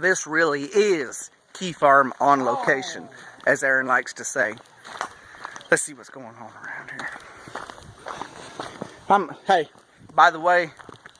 this really is Keyfarm on location, as Aaron likes to say. Let's see what's going on around here. Hey, by the way,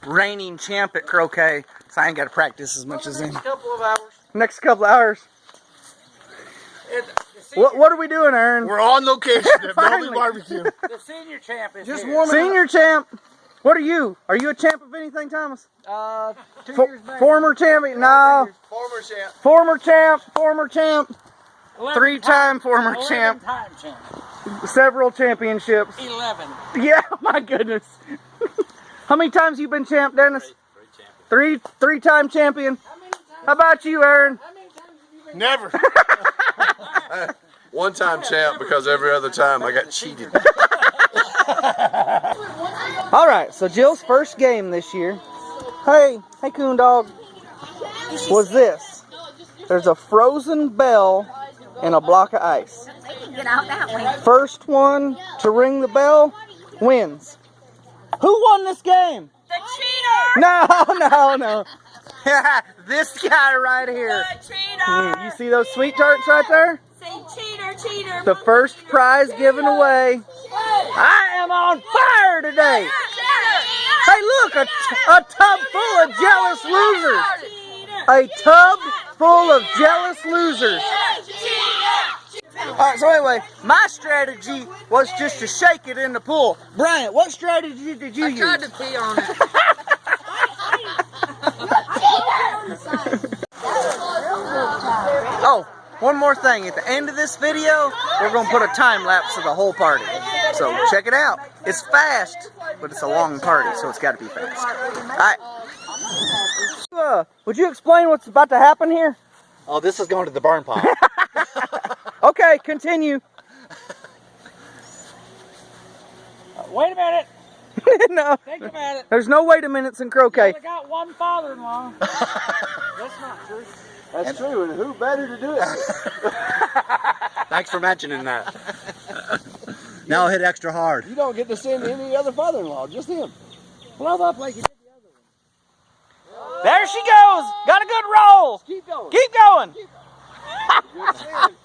reigning champ at croquet, so I ain't got to practice as much as him. Next couple of hours. Next couple of hours. What are we doing, Aaron? We're on location at Belbey BBQ. The senior champ is Just here. warming Senior champ. What are you? Are you a champ of anything, Thomas? 2 years back. Former champion? No. Former champ. Former champ. Former champ. 3-time former 11 champ. Time champ. Several championships. 11. Yeah, my goodness. How many times have you been champ, Dennis? Three-time champion. How about you, Aaron? Never. One-time champ because every other time I got cheated. All right, so Jill's first game this year. Hey, coon dog. Was this? There's a frozen bell and a block of ice. Get out that way. First one to ring the bell wins. Who won this game? The cheater! No. This guy right here. The cheater! You see those sweet tarts right there? Say cheater. The first prize given away. I am on fire today. Hey, look, a tub full of jealous losers. A tub full of jealous losers. Alright, so anyway, my strategy was just to shake it in the pool. Bryant, what strategy did you use? I tried to pee on it. Oh, one more thing. At the end of this video, we're going to put a time lapse of the whole party. So check it out. It's fast, but it's a long party, so it's got to be fast. Alright. Would you explain what's about to happen here? Oh, this is going to the burn pile. Okay, continue. Wait a minute. No. Think about it. There's no wait a minutes in croquet. I got one father-in-law. That's not true. That's true, and who better to do it? Thanks for mentioning that. Now I'll hit extra hard. You don't get to send any other father-in-law, just him. Blow up like you did the other one. There she goes. Got a good roll. Keep going. Keep going. Good send.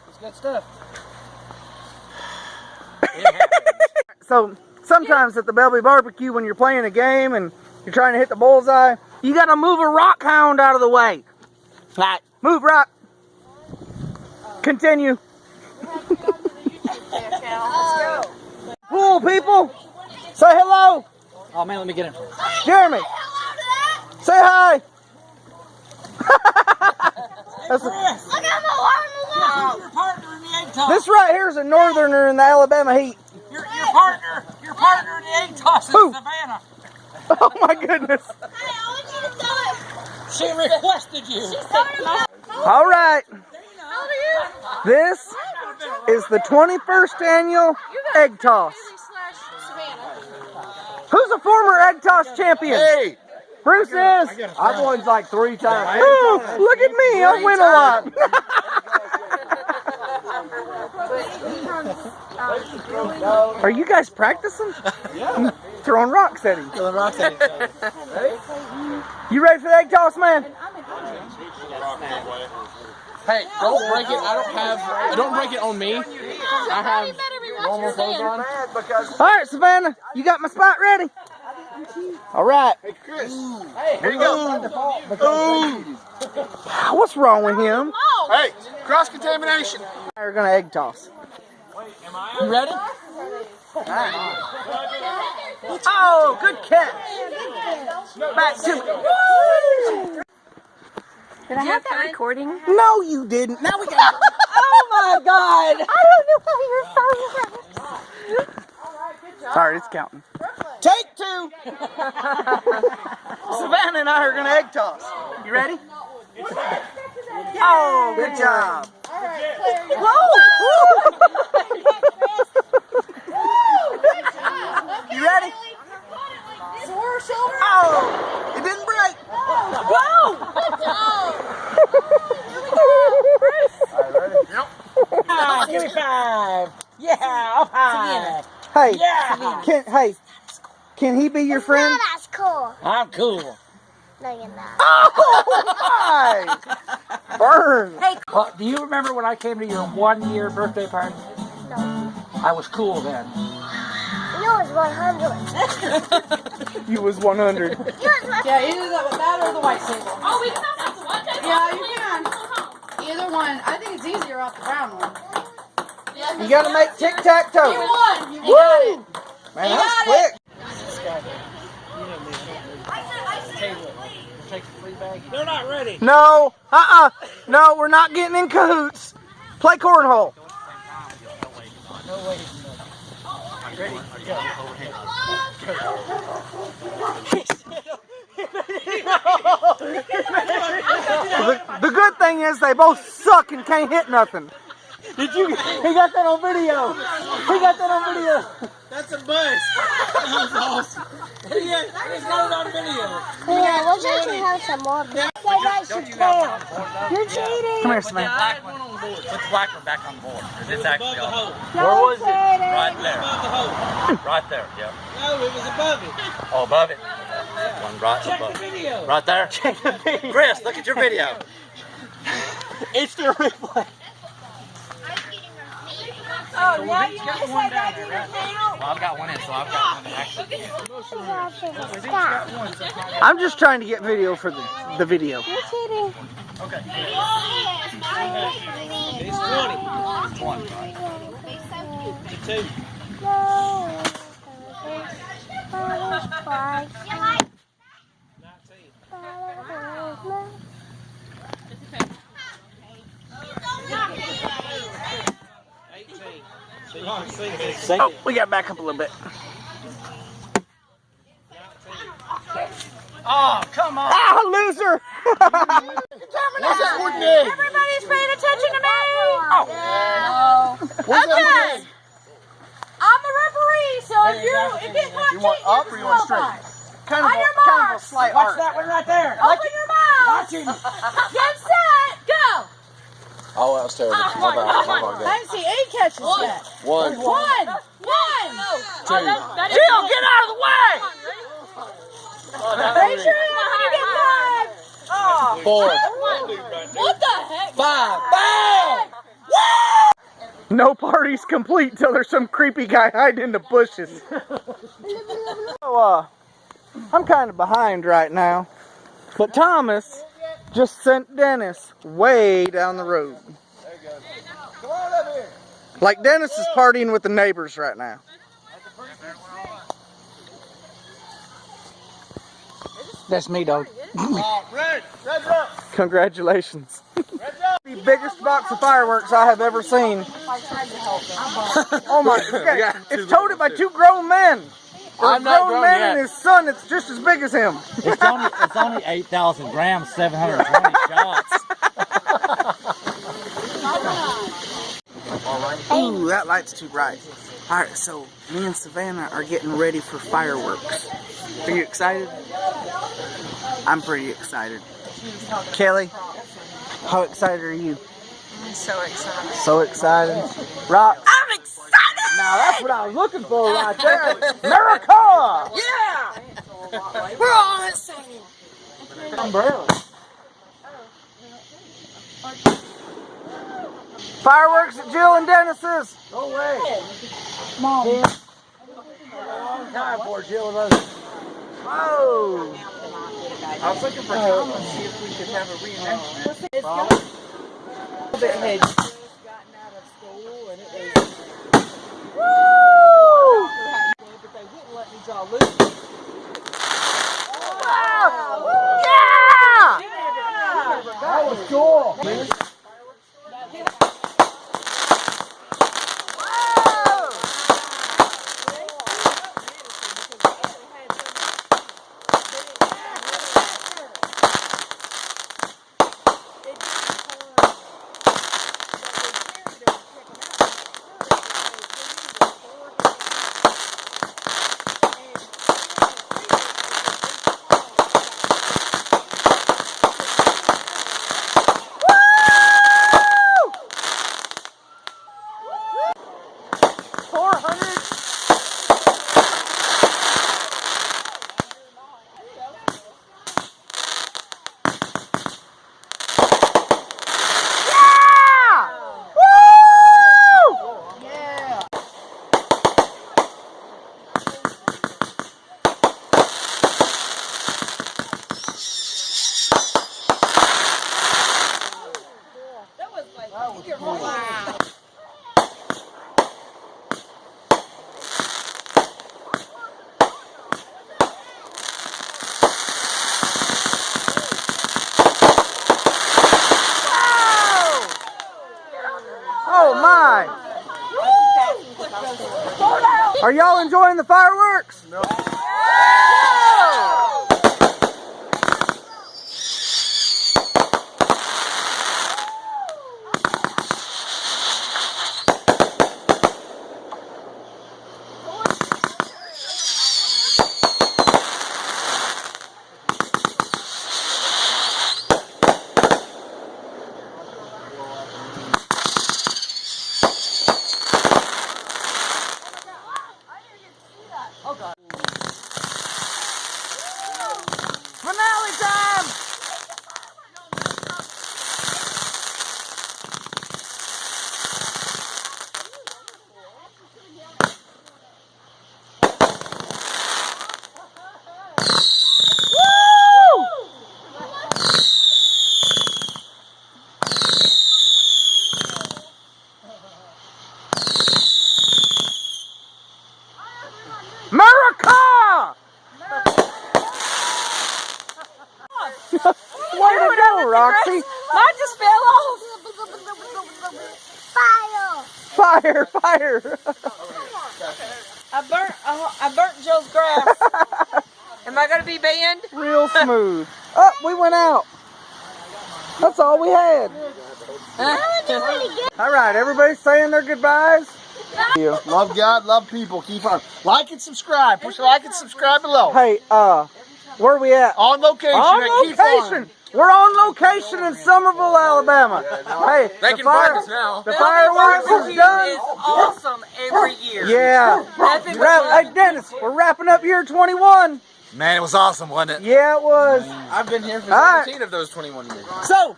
It's good stuff. So sometimes at the Belbey BBQ, when you're playing a game and you're trying to hit the bullseye, you got to move a rock hound out of the way. All right, move rock. Continue. Pool people, say hello. Oh man, let me get him. Jeremy, say hi. That's Look at my arm. Your partner in the egg toss. this right here is a northerner in the Alabama heat. Your partner in the egg toss is Who? Savannah. Oh my goodness. She requested you. All right. This is the 21st annual egg toss. Who's a former egg toss champion? Hey! Bruce is. I've won like 3 times. Ooh, look at me. I win a lot. Are you guys practicing? Yeah. Throwing rocks at him. Killing rocks at each other. You ready for the egg toss, man? Hey, don't break it. Don't break it on me. I have normal clothes on. All right, Savannah, you got my spot ready? All right. Hey, Chris. Here you go. What's wrong with him? Hey, cross-contamination. We're going to egg toss. You ready? Oh, good catch. Back to me. Did I have that recording? No, you didn't. Now we got. Oh my God! I don't know why you're so. Sorry, it's counting. Take 2. Savannah and I are gonna egg toss. You ready? Oh, good job. Whoa! You ready? Sore shoulder? Oh, it didn't break. Whoa! Give me 5. Yeah, up high. Hey, Yeah. can he be your friend? That's cool. I'm cool. No, you're not. Oh my! Burn! Hey, do you remember when I came to your 1-year birthday party? No. I was cool then. You was 100. You was 100. Yeah, either that or the white table. Oh, we can have the one table? Yeah, you can. Either one. I think it's easier off the brown one. You gotta make tic-tac-toe. You won. You Woo! got it. Man, that was quick. They're not ready. No, no, we're not getting in cahoots. Play cornhole. Ready? Go. The good thing is they both suck and can't hit nothing. Did you? He got that on video. He got that on video. That's a bust. That was awesome. Yeah, it's not on video. Yeah, we'll just have some more. Say that should fail. You're cheating. Come here, Samantha. Put the black one back on the board. It's actually on. Where was it? Right there. Above the hole. Right there, yeah. No, it was above it. Oh, above it. One right Check above the it. video. Right there. Check the video. Chris, look at your video. It's the replay. Oh, now you want to say that to your channel? Well, I've got one in, so I've got one that actually. Stop. I'm just trying to get video for the video. You're cheating. Okay. It's 20. One, right? To 2. No. Twice. 18. Oh, we got back up a little bit. Oh, come on. Ah, loser! Everybody's paying attention to me. Okay. I'm the referee, so if you get caught cheating, up or you want straight? Kind On your marks. slight Watch arc. that one right there. Open your mouth. Watch him. Get set. Go. Oh, that was terrible. My bad. My bad. I didn't see any catches yet. One. One. Two. Jill, get out of the way! Make sure you get five. Four. What the heck? 5. Bam! No party's complete till there's some creepy guy hiding in the bushes. So, I'm kind of behind right now, but Thomas just sent Dennis way down the road. Come on up here. Like Dennis is partying with the neighbors right now. That's me, dog. Red up. Congratulations. The biggest box of fireworks I have ever seen. Oh my God. It's toted by 2 grown men. I'm A not grown grown man yet. and his son that's just as big as him. It's only 8,000 grams, 720 shots. Ooh, that light's too bright. Alright, so me and Savannah are getting ready for fireworks. Are you excited? I'm pretty excited. Kelly, how excited are you? I'm so excited. So excited. Rock. I'm excited! Now that's what I was looking for right there. America! Yeah! We're all excited. Umbrella. Fireworks at Jill and Dennis's. No way. Mom. A long time for Jill and us. Whoa. I was looking for Tom to see if we could have a reenactment. They had just gotten out of school and it was... Woo! But they wouldn't let me draw loose. Wow. Yeah! That was cool. Are y'all enjoying the fireworks? No. Finale time! America! Way to go, Roxy! Mine just fell off. Fire. Fire, fire! I burnt Joe's grass. Am I gonna be banned? Real smooth. Oh, we went out. That's all we had. All right, everybody's saying their goodbyes. Love God, love people. Keyfarm. Like and subscribe. Push the like and subscribe below. Hey, where are we at? On location On at location. Keyfarm. We're on location in Somerville, Alabama. Hey, They can find us now. The fireworks is done. It's awesome every year. Yeah. Nothing but Hey, Dennis, we're wrapping up year 21. Man, it was awesome, wasn't it? Yeah, it was. I've been here for All right. 17 of those 21 years. So,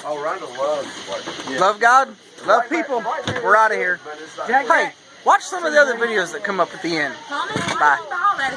Oh, Rhonda loves. love God, love people. We're out of here. Hey, watch some of the other videos that come up at the end. Bye.